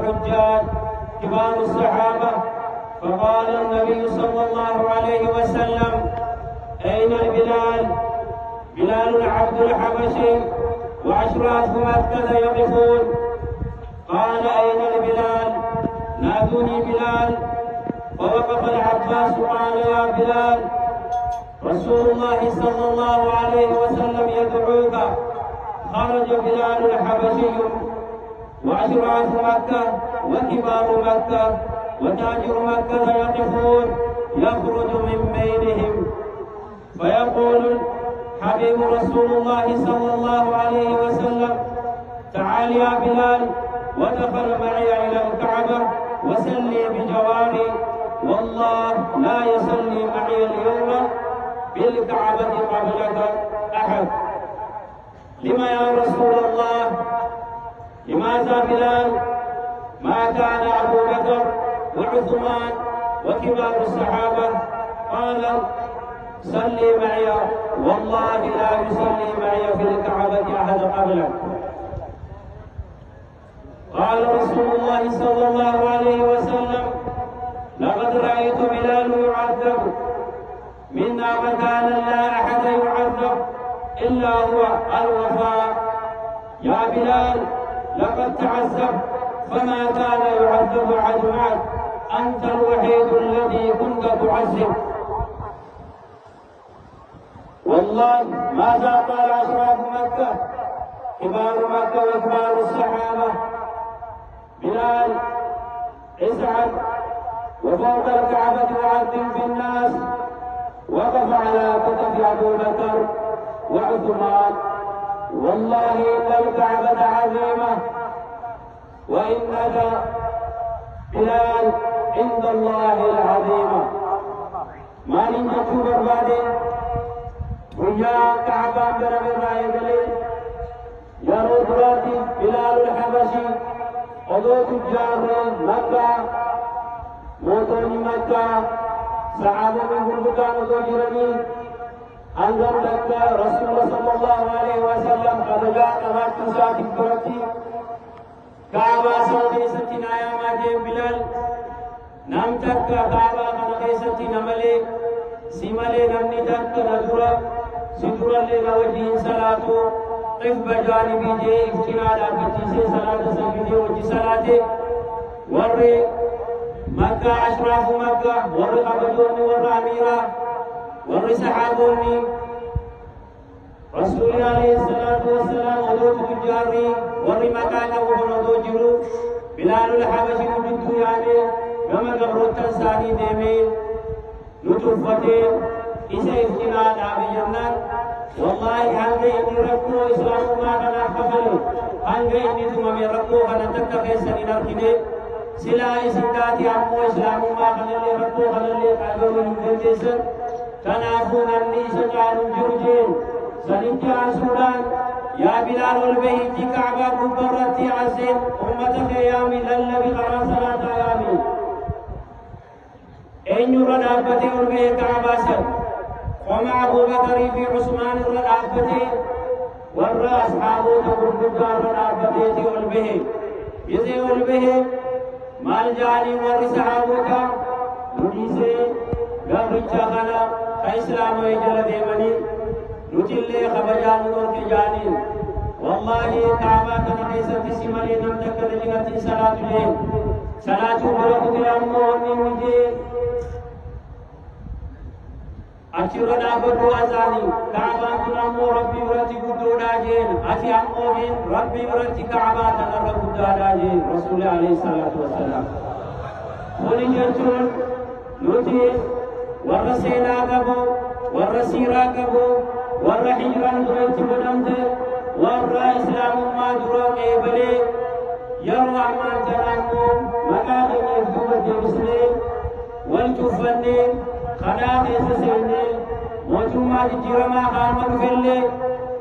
الحجاج كبار الصحابة، فقال النبي صلى الله عليه وسلم: أين بلال؟ بلال العبد الحبشي وأشراف مكة يقفون. قال: أين بلال؟ نادوني بلال. فوقف العباس قال: يا بلال، رسول الله صلى الله عليه وسلم يدعوك. خرج بلال الحبشي وأشراف مكة وكبار مكة وتاجر مكة يقفون، يخرج من بينهم فيقول حبيب رسول الله صلى الله عليه وسلم: تعال يا بلال. ودخل معي إلى الكعبة وسلي بجواري، والله لا يصلي معي اليوم بالكعبة قبلك أحد. لما يا رسول الله؟ لماذا بلال؟ ما كان أبو بكر وعثمان وكبار الصحابة؟ قال: صلي معي، والله لا يصلي معي في الكعبة أحد قبلك. قال رسول الله صلى الله عليه وسلم: لقد رأيت بلال يعذب منا مكانا لا أحد يعذب إلا هو الوفاء. يا بلال، لقد تعذب فما كان يعذب أحد معك، أنت الوحيد الذي كنت تعذب. والله ماذا قال أشراف مكة كبار مكة وكبار الصحابة؟ بلال اسعد وفوق الكعبة وعدم في الناس. وقف على كتف أبو بكر وعثمان. والله إن الكعبة عظيمة، وإنك بلال عند الله العظيمة. ما ننجو بربادي ويا كعبان بربي رايدلي يرو براتي بلال الحبشي odoo tujjaarreen makkaa mootonni makkaa sahaabonni gurguddaan odoo jiranii hangam takka rasuula sallallahu alaihi wasallam kabajaa qabaachuu isaatiif biratti kaabaa sana keessatti naayamaa deem Bilaal. Nam takka kaabaa kana keessatti na malee si malee namni takka na dura si durallee na wajjiin salaatu قف بجانبي جي افتناد أبتيسي صلاة سجدي وجي صلاة ور مكة أشراف مكة ور قبضوني ور أميرا ور صحابوني رسول الله عليه الصلاة والسلام ودوت تجاري ور مكة وبنودو جرو بلال الحبشي وجدت يعني كما قبروت الثاني ديمي نتوفتي إسا افتناد أبي جنان. والله هنگي إني ربو إسلام ما كان أفضل هنگي إني ثم من ربو كان تتخيص نرخده سلا إسنداتي أمو إسلام ما كان اللي ربو كان اللي قادر من جيسن كان أفون أني سجال جرجين سننجان سودان. يا بلال والبيت كعبة كبرتي عزين أمة خيامي للبي قرى صلاة أيامي أين يرد أبتي والبيت كعبة سن ومع أبو بكر في عثمان الرابطة والرأس أصحابه تقربان الرابطة والبه يزي والبه مال جاني ورسحابك نجيسي قبل جاغنا كإسلام ويجل ديمني نجلي خبجان نور جانين. والله كعباتنا ليست سمالي نمتك لجنة صلاة الليل صلاة بركة الأمون نجي أشير دابر وازاني كعباتنا أمو ربي ورتي قدودا جين أتي أموهن ربي ورتي كعباتنا رب قدودا جين رسول عليه الصلاة والسلام. وني جنتون نوتي ورسينا كبو ورسيرا كبو ورحيران دويتي ودمت ور إسلام ما دروك إبلي يروى عمان جنامو مقاقم يفدوبة بسنين والجفنين خدا خيسسيني موجوما جيرما خامد فيلي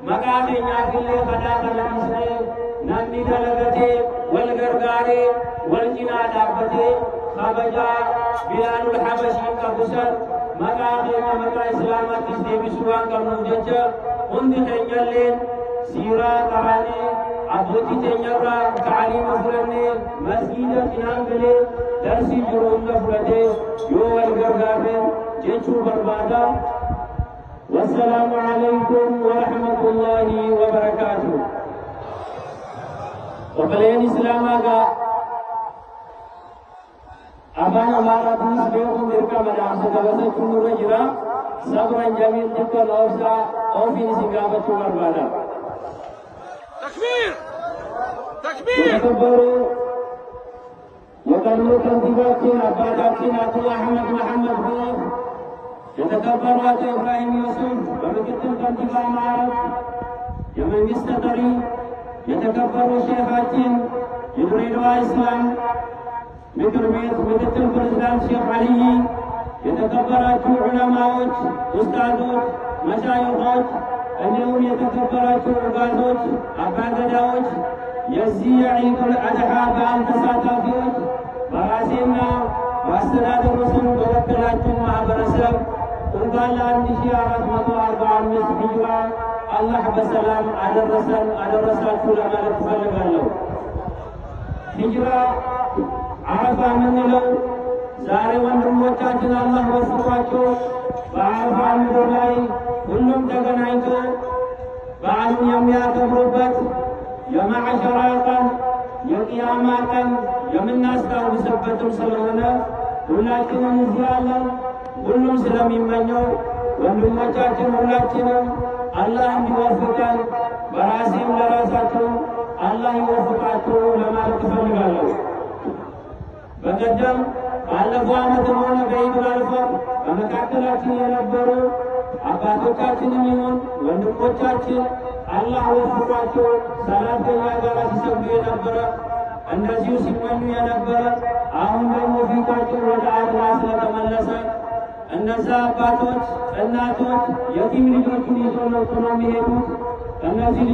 مقاقم يافيلي خدا خلمسني نمني دلغتي والغرغاري والجنا دابتي خبجا بلال الحبشي كبسر مقاقم مقا إسلامات كسدي بسوان كمنجج هند خنجلين سيرا قراني አቦቲ ተኛራ ከዓሊሙ ፍለኔ መስጊደ ጢናንገሌ ደርሲ ጅሩነ ፍለቴ ዮ ወልገርጋፌ ጀቹ በርባዳ ወሰላሙ ዓለይኩም ወረሕመቱላሂ ወበረካቱ። ወበሌን ኢስላማጋ አፋን አማራትንስ ቤቱን ድርቃ መዳምሰ ተበሰቹ ኑረ ጅራ ሰብረን ጀሚል ድከ ለኦብሳ ኦፊን ሲጋበቹ በርባዳ ተክቢር ተክቢር የተከበሩ የቀድሞ ከንቲባችን አባታችን አቶ አሕመድ መሐመድ ጎፍ፣ የተከበሩ አቶ ኢብራሂም ዩሱፍ በምክትል ከንቲባ ማዕረግ የመንግስት ተጠሪ፣ የተከበሩ ሼኻችን የድሬዳዋ ኢስላም ምክር ቤት ምክትል ፕሬዝዳንት ሼክ አልይ፣ የተከበራችሁ ዑለማዎች፣ ኡስታዞች፣ መሻይኾች እንዲሁም የተከበራችሁ ኡጋዞች፣ አባገዳዎች፣ የዚህ የዒዱል አድሓ በዓል ተሳታፊዎች፣ በራሴና በአስተዳደሩ ስም በወከላችሁ ማህበረሰብ እንኳን ለ1445 ሂጅራ አላህ በሰላም አደረሰን አደረሳችሁ ለማለት እፈልጋለሁ። ሂጅራ አረፋ የምንለው ዛሬ ወንድሞቻችን አላህ ወፍቋቸው በአረፋ ምድር ላይ ሁሉም ተገናኝቶ በዓሉን የሚያከብሩበት የማዕሸራ ቀን የቅያማ ቀን የምናስታውስበትም ስለሆነ ሁላችንም እዚህ ያለን ሁሉም ስለሚመኘው ወንድሞቻችን ሁላችንም አላህ እንዲወፍቀን በራሴም ለራሳቸው አላህ ይወፍቃችሁ ለማለት እፈልጋለሁ። በቀደም ባለፈው ዓመትም ሆነ በዒዱል አድሓ በመካከላችን የነበሩ አባቶቻችንም ይሁን ወንድሞቻችን አላህ ወፍቋቸው ሰላት ከኛ ጋር ሲሰግዱ የነበረ እንደዚሁ ሲመኙ የነበረ አሁን ደግሞ ፊታቸው ወደ አላህ ስለተመለሰ እነዛ አባቶች እናቶች የቲም ልጆቹን ይዘው ነው የሚሄዱት። እነዚህ